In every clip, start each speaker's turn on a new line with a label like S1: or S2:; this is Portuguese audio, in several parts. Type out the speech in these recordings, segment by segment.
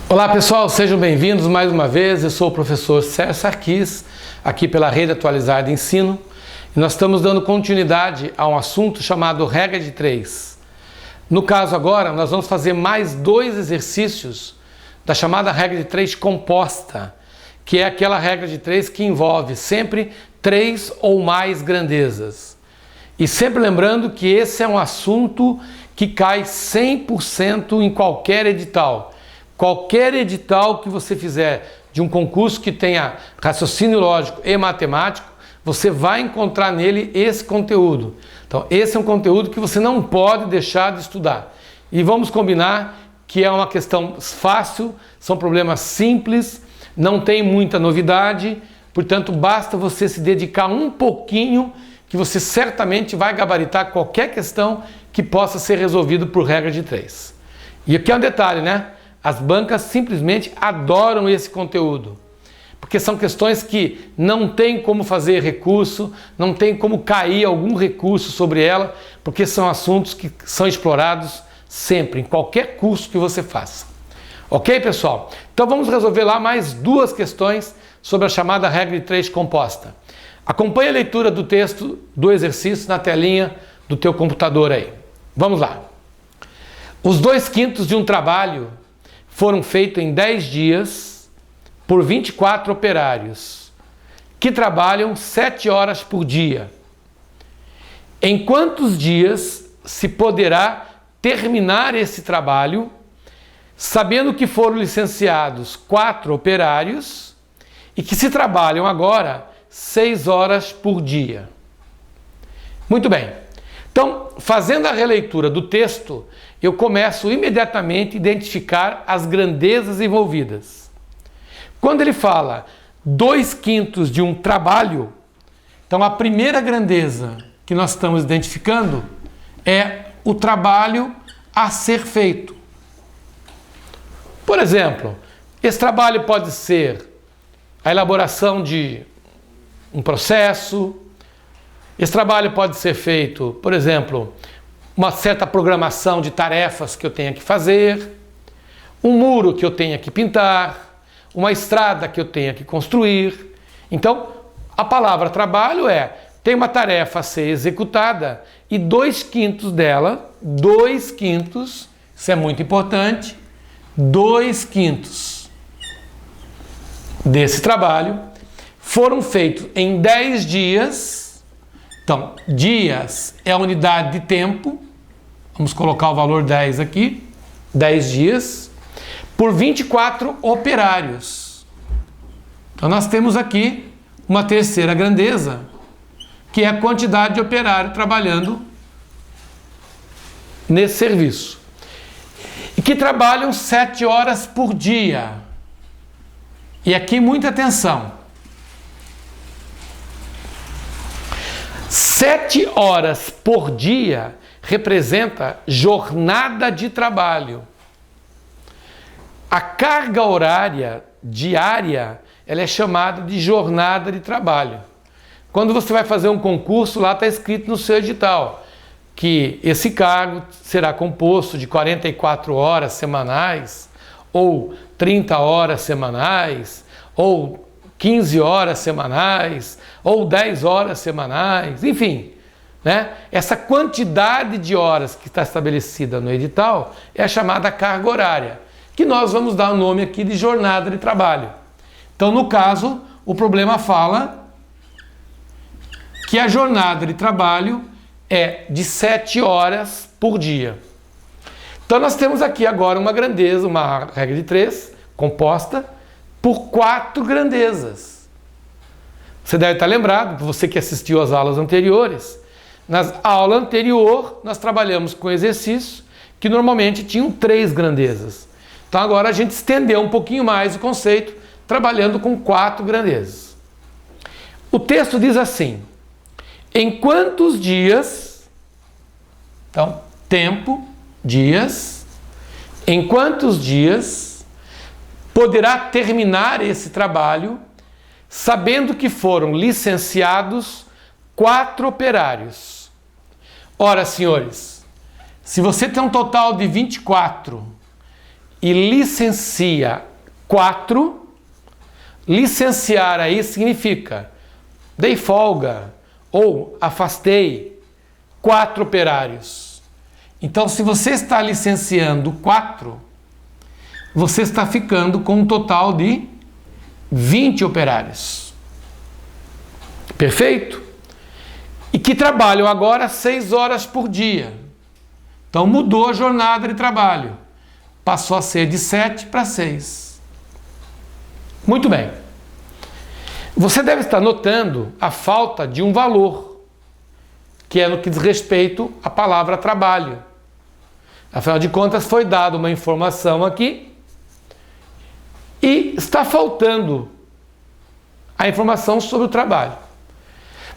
S1: Olá pessoal, sejam bem-vindos mais uma vez. Eu sou o professor Sérgio Sarquis, aqui pela Rede Atualizada de Ensino, e nós estamos dando continuidade a um assunto chamado regra de 3. No caso agora, nós vamos fazer mais 2 exercícios da chamada regra de 3 composta, que é aquela regra de 3 que envolve sempre 3 ou mais grandezas. E sempre lembrando que esse é um assunto que cai 100% em qualquer edital. Qualquer edital que você fizer de um concurso que tenha raciocínio lógico e matemático, você vai encontrar nele esse conteúdo. Então, esse é um conteúdo que você não pode deixar de estudar. E vamos combinar que é uma questão fácil, são problemas simples, não tem muita novidade, portanto, basta você se dedicar um pouquinho que você certamente vai gabaritar qualquer questão que possa ser resolvido por regra de 3. E aqui é um detalhe, né? As bancas simplesmente adoram esse conteúdo, porque são questões que não tem como fazer recurso, não tem como cair algum recurso sobre ela, porque são assuntos que são explorados sempre, em qualquer curso que você faça. Ok, pessoal? Então vamos resolver lá mais 2 questões sobre a chamada regra de 3 composta. Acompanhe a leitura do texto do exercício na telinha do teu computador aí. Vamos lá. Os 2/5 de um trabalho foram feitos em 10 dias por 24 operários, que trabalham 7 horas por dia. Em quantos dias se poderá terminar esse trabalho, sabendo que foram licenciados 4 operários e que se trabalham agora 6 horas por dia? Muito bem. Então, fazendo a releitura do texto, eu começo imediatamente a identificar as grandezas envolvidas. Quando ele fala 2/5 de um trabalho, então a primeira grandeza que nós estamos identificando é o trabalho a ser feito. Por exemplo, esse trabalho pode ser a elaboração de um processo. Esse trabalho pode ser feito, por exemplo, uma certa programação de tarefas que eu tenha que fazer, um muro que eu tenha que pintar, uma estrada que eu tenha que construir. Então, a palavra trabalho tem uma tarefa a ser executada e 2/5 dela, 2/5, isso é muito importante, 2/5 desse trabalho foram feitos em 10 dias. Então, dias é a unidade de tempo, vamos colocar o valor 10 aqui, 10 dias, por 24 operários. Então, nós temos aqui uma terceira grandeza, que é a quantidade de operário trabalhando nesse serviço. E que trabalham 7 horas por dia. E aqui muita atenção. 7 horas por dia representa jornada de trabalho. A carga horária diária, ela é chamada de jornada de trabalho. Quando você vai fazer um concurso, lá está escrito no seu edital que esse cargo será composto de 44 horas semanais, ou 30 horas semanais, ou 15 horas semanais, ou 10 horas semanais, enfim, né? Essa quantidade de horas que está estabelecida no edital é a chamada carga horária, que nós vamos dar o nome aqui de jornada de trabalho. Então, no caso, o problema fala que a jornada de trabalho é de 7 horas por dia. Então, nós temos aqui agora uma grandeza, uma regra de 3, composta por 4 grandezas. Você deve estar lembrado, você que assistiu às aulas anteriores, na aula anterior nós trabalhamos com exercícios que normalmente tinham 3 grandezas. Então agora a gente estendeu um pouquinho mais o conceito, trabalhando com 4 grandezas. O texto diz assim: em quantos dias, então tempo, dias, em quantos dias poderá terminar esse trabalho, sabendo que foram licenciados 4 operários. Ora, senhores, se você tem um total de 24 e licencia 4, licenciar aí significa dei folga ou afastei 4 operários. Então, se você está licenciando 4, você está ficando com um total de 20 operários. Perfeito? E que trabalham agora 6 horas por dia. Então mudou a jornada de trabalho. Passou a ser de 7 para 6. Muito bem. Você deve estar notando a falta de um valor, que é no que diz respeito à palavra trabalho. Afinal de contas, foi dada uma informação aqui e está faltando a informação sobre o trabalho.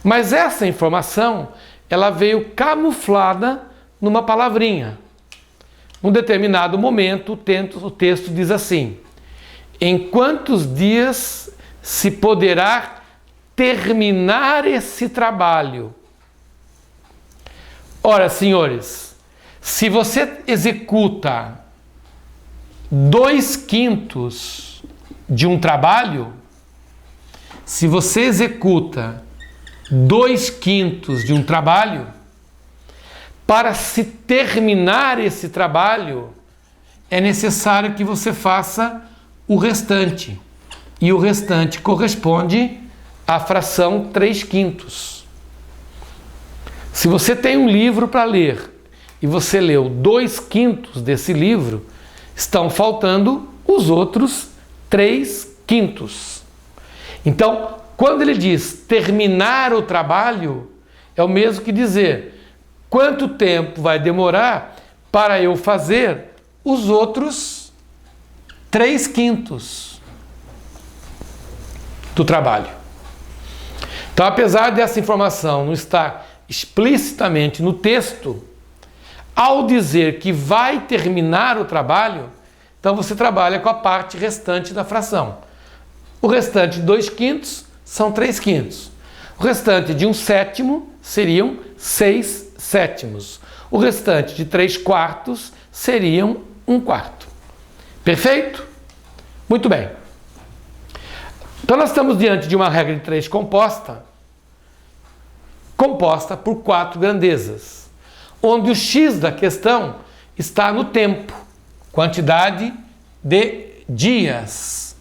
S1: Mas essa informação, ela veio camuflada numa palavrinha. Num determinado momento, o texto diz assim: em quantos dias se poderá terminar esse trabalho? Ora, senhores, se você executa 2/5 de um trabalho, se você executa 2/5 de um trabalho, para se terminar esse trabalho, é necessário que você faça o restante. E o restante corresponde à fração 3/5. Se você tem um livro para ler e você leu 2/5 desse livro, estão faltando os outros 3/5. Então, quando ele diz terminar o trabalho, é o mesmo que dizer quanto tempo vai demorar para eu fazer os outros 3/5 do trabalho. Então, apesar dessa informação não estar explicitamente no texto, ao dizer que vai terminar o trabalho, então você trabalha com a parte restante da fração. O restante de 2/5 são 3/5. O restante de 1/7 seriam 6/7. O restante de 3/4 seriam 1/4. Perfeito? Muito bem. Então nós estamos diante de uma regra de 3 composta por 4 grandezas, onde o x da questão está no tempo, quantidade de dias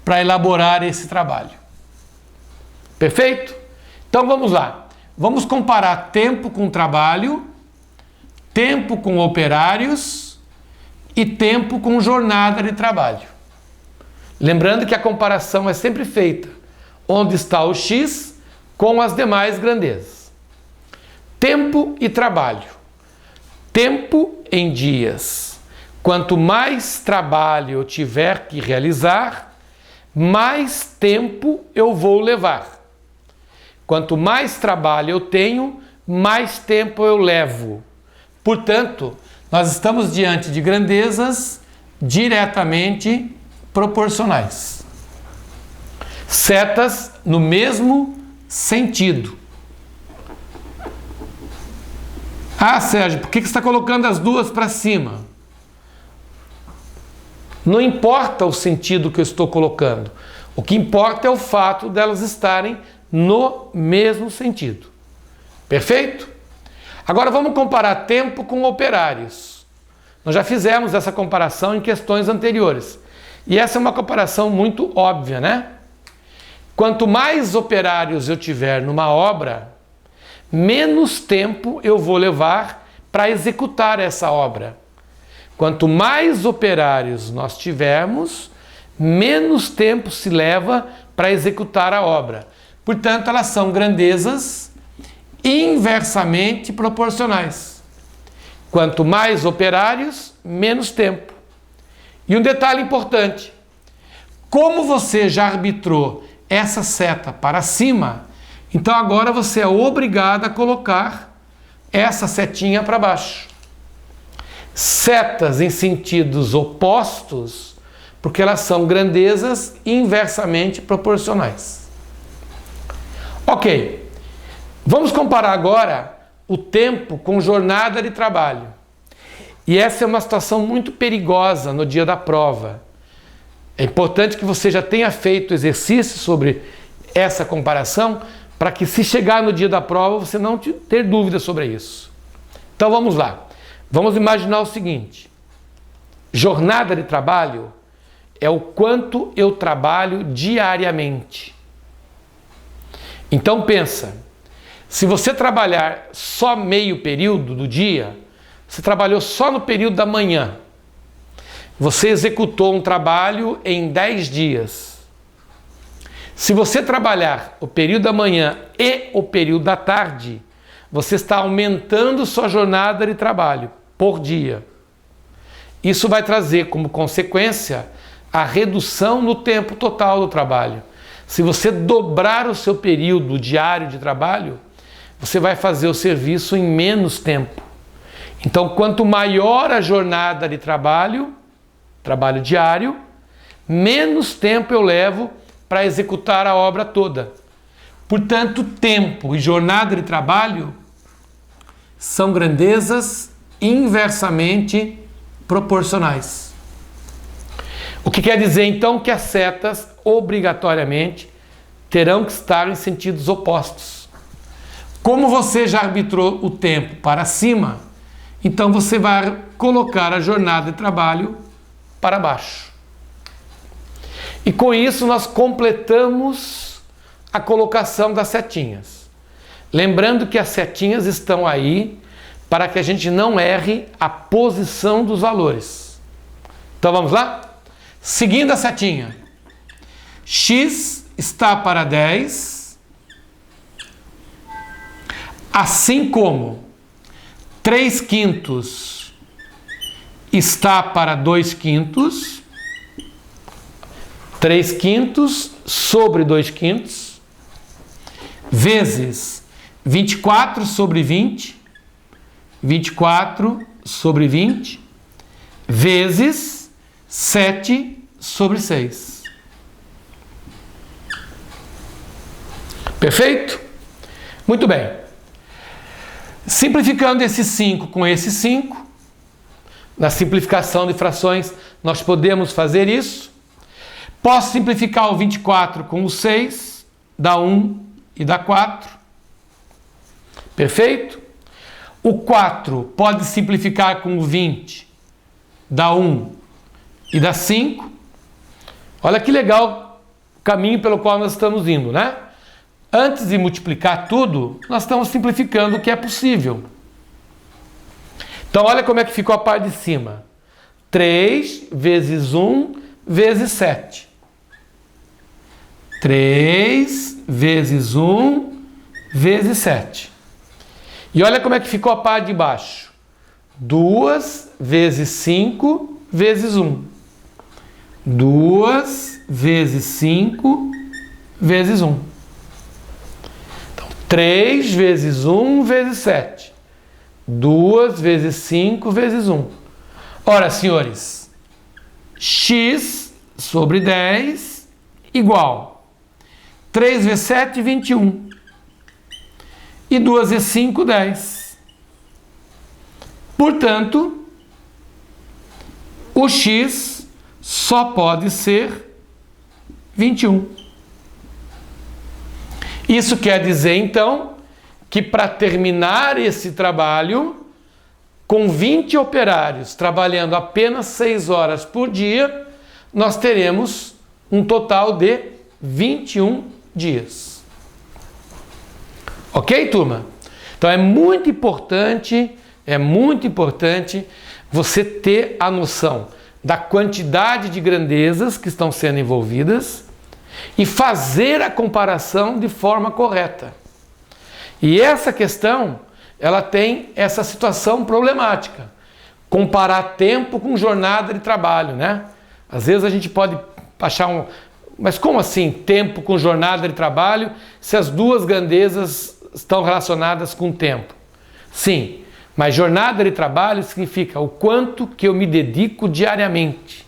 S1: para elaborar esse trabalho. Perfeito? Então vamos lá. Vamos comparar tempo com trabalho, tempo com operários e tempo com jornada de trabalho. Lembrando que a comparação é sempre feita onde está o x com as demais grandezas. Tempo e trabalho. Tempo em dias. Quanto mais trabalho eu tiver que realizar, mais tempo eu vou levar. Quanto mais trabalho eu tenho, mais tempo eu levo. Portanto, nós estamos diante de grandezas diretamente proporcionais. Setas no mesmo sentido. Ah, Sérgio, por que você está colocando as duas para cima? Não importa o sentido que eu estou colocando. O que importa é o fato delas estarem no mesmo sentido. Perfeito? Agora vamos comparar tempo com operários. Nós já fizemos essa comparação em questões anteriores. E essa é uma comparação muito óbvia, né? Quanto mais operários eu tiver numa obra, menos tempo eu vou levar para executar essa obra. Quanto mais operários nós tivermos, menos tempo se leva para executar a obra. Portanto, elas são grandezas inversamente proporcionais. Quanto mais operários, menos tempo. E um detalhe importante: como você já arbitrou essa seta para cima, então agora você é obrigado a colocar essa setinha para baixo. Setas em sentidos opostos, porque elas são grandezas inversamente proporcionais. Ok, vamos comparar agora o tempo com jornada de trabalho. E essa é uma situação muito perigosa no dia da prova. É importante que você já tenha feito exercício sobre essa comparação, para que se chegar no dia da prova você não ter dúvida sobre isso. Então vamos lá. Vamos imaginar o seguinte: jornada de trabalho é o quanto eu trabalho diariamente. Então pensa, se você trabalhar só meio período do dia, você trabalhou só no período da manhã, você executou um trabalho em 10 dias. Se você trabalhar o período da manhã e o período da tarde, você está aumentando sua jornada de trabalho por dia. Isso vai trazer como consequência a redução no tempo total do trabalho. Se você dobrar o seu período diário de trabalho, você vai fazer o serviço em menos tempo. Então, quanto maior a jornada de trabalho diário, menos tempo eu levo para executar a obra toda. Portanto, tempo e jornada de trabalho são grandezas inversamente proporcionais. O que quer dizer então que as setas obrigatoriamente terão que estar em sentidos opostos. Como você já arbitrou o tempo para cima, então você vai colocar a jornada de trabalho para baixo. E com isso nós completamos a colocação das setinhas. Lembrando que as setinhas estão aí para que a gente não erre a posição dos valores. Então vamos lá? Seguindo a setinha. X está para 10, assim como 3/5 está para 2/5, 3/5 sobre 2/5, vezes 24 sobre 20, 24 sobre 20, vezes 7 sobre 6. Perfeito? Muito bem. Simplificando esse 5 com esse 5, na simplificação de frações nós podemos fazer isso. Posso simplificar o 24 com o 6, dá 1 e dá 4. Perfeito? O 4 pode simplificar com o 20, dá 1 e dá 5. Olha que legal o caminho pelo qual nós estamos indo, né? Antes de multiplicar tudo, nós estamos simplificando o que é possível. Então olha como é que ficou a parte de cima. 3 vezes 1 vezes 7. 3 vezes 1 vezes 7. E olha como é que ficou a parte de baixo. 2 vezes 5 vezes 1. 2 vezes 5 vezes 1. Então, 3 vezes 1 vezes 7. 2 vezes 5 vezes 1. Ora, senhores, x sobre 10 igual 3 vezes 7, 21. E 2 vezes 5, 10. Portanto, o x só pode ser 21. Isso quer dizer, então, que para terminar esse trabalho, com 20 operários trabalhando apenas 6 horas por dia, nós teremos um total de 21 dias. Ok, turma? Então é muito importante você ter a noção da quantidade de grandezas que estão sendo envolvidas e fazer a comparação de forma correta. E essa questão, ela tem essa situação problemática. Comparar tempo com jornada de trabalho, né? Às vezes a gente pode achar mas como assim tempo com jornada de trabalho se as duas grandezas estão relacionadas com tempo? Sim, mas jornada de trabalho significa o quanto que eu me dedico diariamente.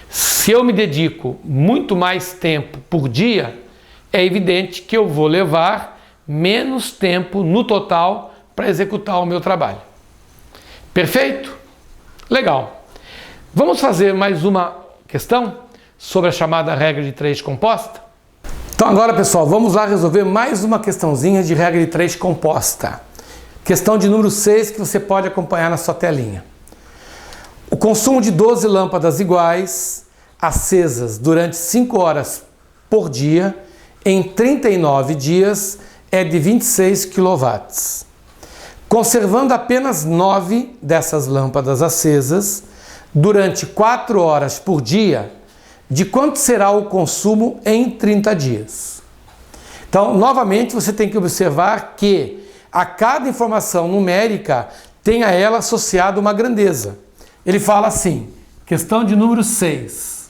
S1: Se eu me dedico muito mais tempo por dia, é evidente que eu vou levar menos tempo no total para executar o meu trabalho. Perfeito? Legal. Vamos fazer mais uma questão sobre a chamada regra de 3 composta? Então agora, pessoal, vamos lá resolver mais uma questãozinha de regra de 3 composta. Questão de número 6 que você pode acompanhar na sua telinha. O consumo de 12 lâmpadas iguais, acesas durante 5 horas por dia, em 39 dias, é de 26 kW. Conservando apenas 9 dessas lâmpadas acesas, durante 4 horas por dia, de quanto será o consumo em 30 dias? Então, novamente, você tem que observar que a cada informação numérica tem a ela associada uma grandeza. Ele fala assim, questão de número 6.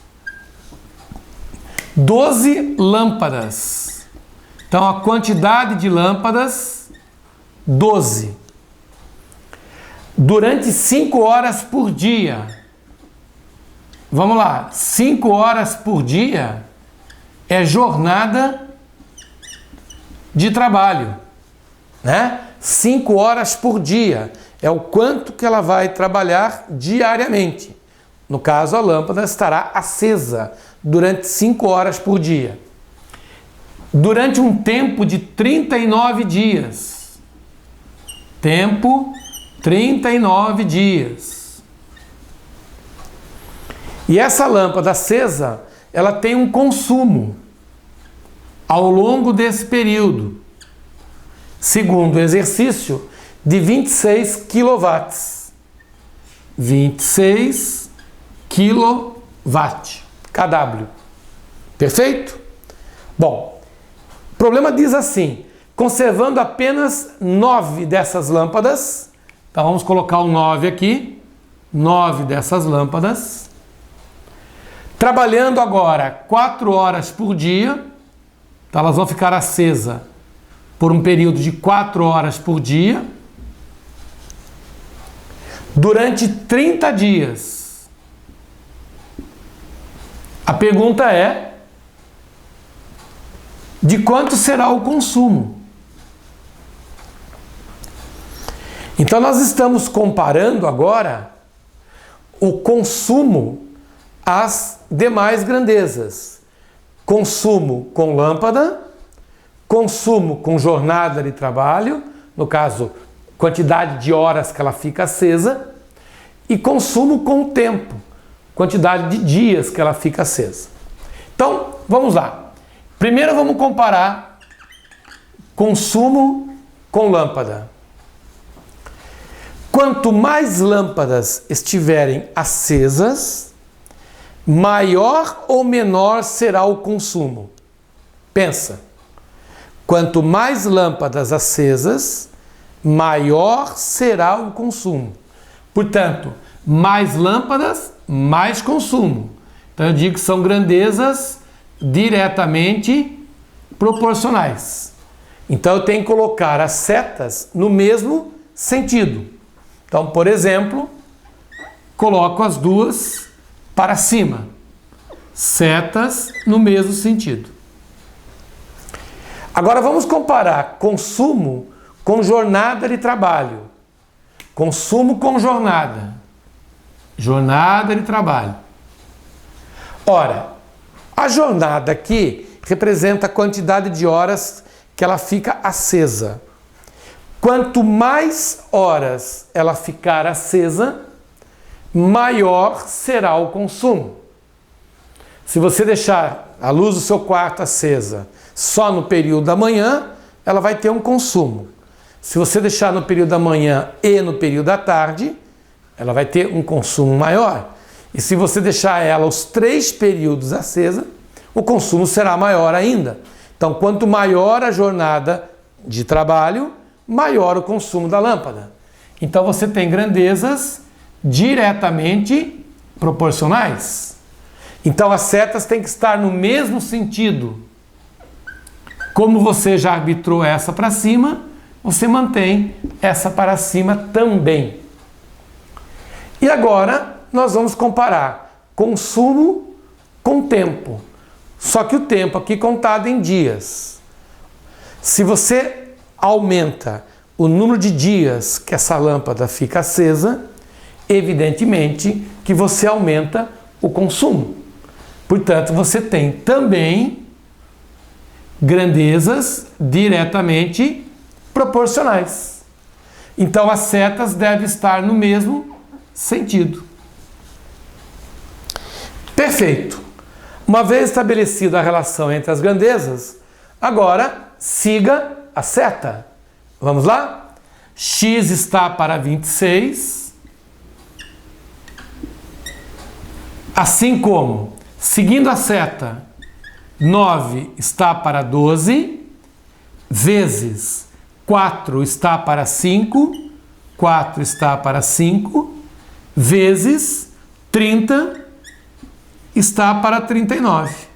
S1: 12 lâmpadas. Então, a quantidade de lâmpadas, 12. Durante 5 horas por dia. Vamos lá, 5 horas por dia é jornada de trabalho, né? 5 horas por dia é o quanto que ela vai trabalhar diariamente. No caso, a lâmpada estará acesa durante 5 horas por dia. Durante um tempo de 39 dias. Tempo 39 dias. E essa lâmpada acesa, ela tem um consumo ao longo desse período, segundo o exercício, de 26 kW. 26 kW, kW. Perfeito? Bom, o problema diz assim, conservando apenas 9 dessas lâmpadas. Então vamos colocar o 9 aqui, 9 dessas lâmpadas, trabalhando agora 4 horas por dia, então elas vão ficar acesas por um período de 4 horas por dia, durante 30 dias. A pergunta é, de quanto será o consumo? Então nós estamos comparando agora o consumo às demais grandezas. Consumo com lâmpada, consumo com jornada de trabalho, no caso, quantidade de horas que ela fica acesa, e consumo com tempo, quantidade de dias que ela fica acesa. Então, vamos lá. Primeiro vamos comparar consumo com lâmpada. Quanto mais lâmpadas estiverem acesas, maior ou menor será o consumo? Pensa. Quanto mais lâmpadas acesas, maior será o consumo. Portanto, mais lâmpadas, mais consumo. Então eu digo que são grandezas diretamente proporcionais. Então eu tenho que colocar as setas no mesmo sentido. Então, por exemplo, coloco as duas para cima. Setas no mesmo sentido. Agora vamos comparar consumo com jornada de trabalho. Consumo com jornada. Jornada de trabalho. Ora, a jornada aqui representa a quantidade de horas que ela fica acesa. Quanto mais horas ela ficar acesa, maior será o consumo. Se você deixar a luz do seu quarto acesa só no período da manhã, ela vai ter um consumo. Se você deixar no período da manhã e no período da tarde, ela vai ter um consumo maior. E se você deixar ela os 3 períodos acesa, o consumo será maior ainda. Então, quanto maior a jornada de trabalho, maior o consumo da lâmpada. Então você tem grandezas diretamente proporcionais. Então as setas têm que estar no mesmo sentido. Como você já arbitrou essa para cima, você mantém essa para cima também. E agora nós vamos comparar consumo com tempo. só que o tempo aqui contado em dias. Se você aumenta o número de dias que essa lâmpada fica acesa, evidentemente que você aumenta o consumo. Portanto, você tem também grandezas diretamente proporcionais. Então, as setas devem estar no mesmo sentido. Perfeito. Uma vez estabelecida a relação entre as grandezas, agora siga a seta. Vamos lá? X está para 26, assim como, seguindo a seta, 9 está para 12, vezes 4 está para 5, 4 está para 5, vezes 30 está para 39.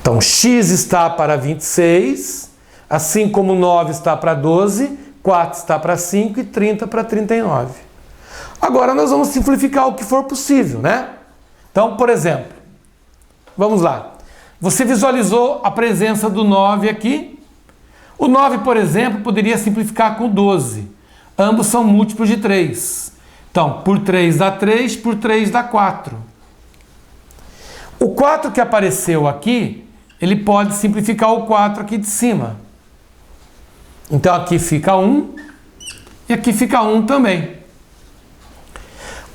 S1: Então, x está para 26, assim como 9 está para 12, 4 está para 5 e 30 para 39. Agora nós vamos simplificar o que for possível, né? Então, por exemplo, vamos lá. Você visualizou a presença do 9 aqui. O 9, por exemplo, poderia simplificar com o 12. Ambos são múltiplos de 3. Então, por 3 dá 3, por 3 dá 4. O 4 que apareceu aqui, ele pode simplificar o 4 aqui de cima. Então, aqui fica 1 e aqui fica 1 também.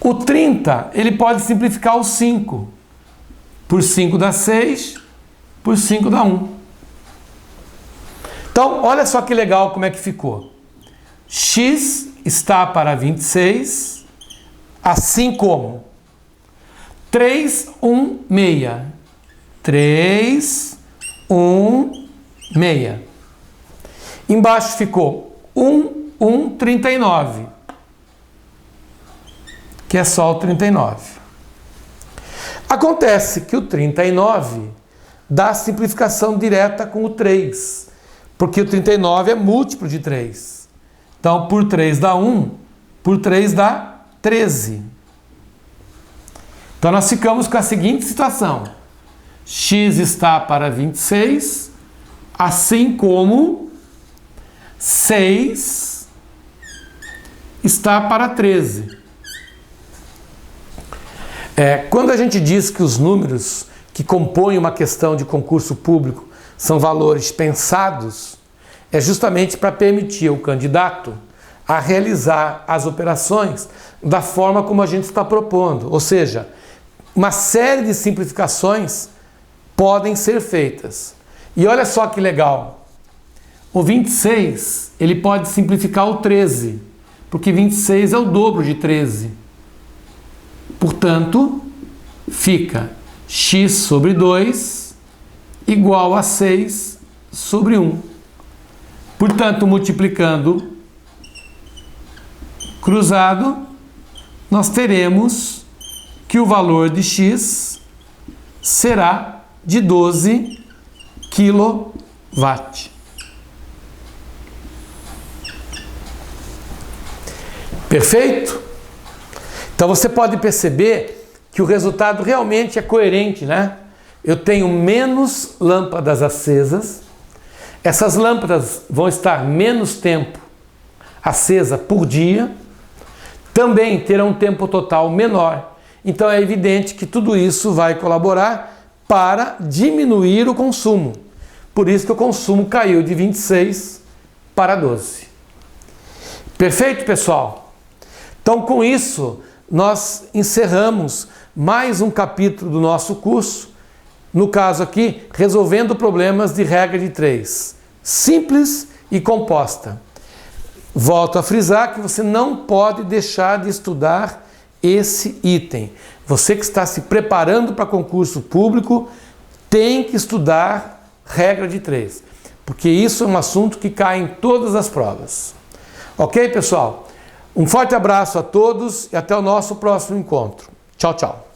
S1: O 30, ele pode simplificar o 5. Por 5 dá 6, por 5 dá 1. Então, olha só que legal como é que ficou. X está para 26, assim como 3, 1, 6. 3, 1, 6. Embaixo ficou 1, 1, 39. Que é só o 39. Acontece que o 39 dá simplificação direta com o 3, porque o 39 é múltiplo de 3. Então, por 3 dá 1, por 3 dá 13. Então, nós ficamos com a seguinte situação. X está para 26, assim como 6 está para 13. Quando a gente diz que os números que compõem uma questão de concurso público são valores pensados, é justamente para permitir ao candidato a realizar as operações da forma como a gente está propondo. Ou seja, uma série de simplificações podem ser feitas. E olha só que legal. O 26, ele pode simplificar o 13, porque 26 é o dobro de 13. Portanto, fica x sobre 2 igual a 6 sobre 1. Portanto, multiplicando cruzado, nós teremos que o valor de x será de 12 kW. Perfeito? Então você pode perceber que o resultado realmente é coerente, né? Eu tenho menos lâmpadas acesas, essas lâmpadas vão estar menos tempo acesa por dia, também terão um tempo total menor. Então é evidente que tudo isso vai colaborar para diminuir o consumo. Por isso que o consumo caiu de 26 para 12. Perfeito, pessoal? Então, com isso, nós encerramos mais um capítulo do nosso curso, no caso aqui, resolvendo problemas de regra de 3, simples e composta. Volto a frisar que você não pode deixar de estudar esse item. Você que está se preparando para concurso público tem que estudar regra de 3, porque isso é um assunto que cai em todas as provas. Ok, pessoal? Um forte abraço a todos e até o nosso próximo encontro. Tchau, tchau.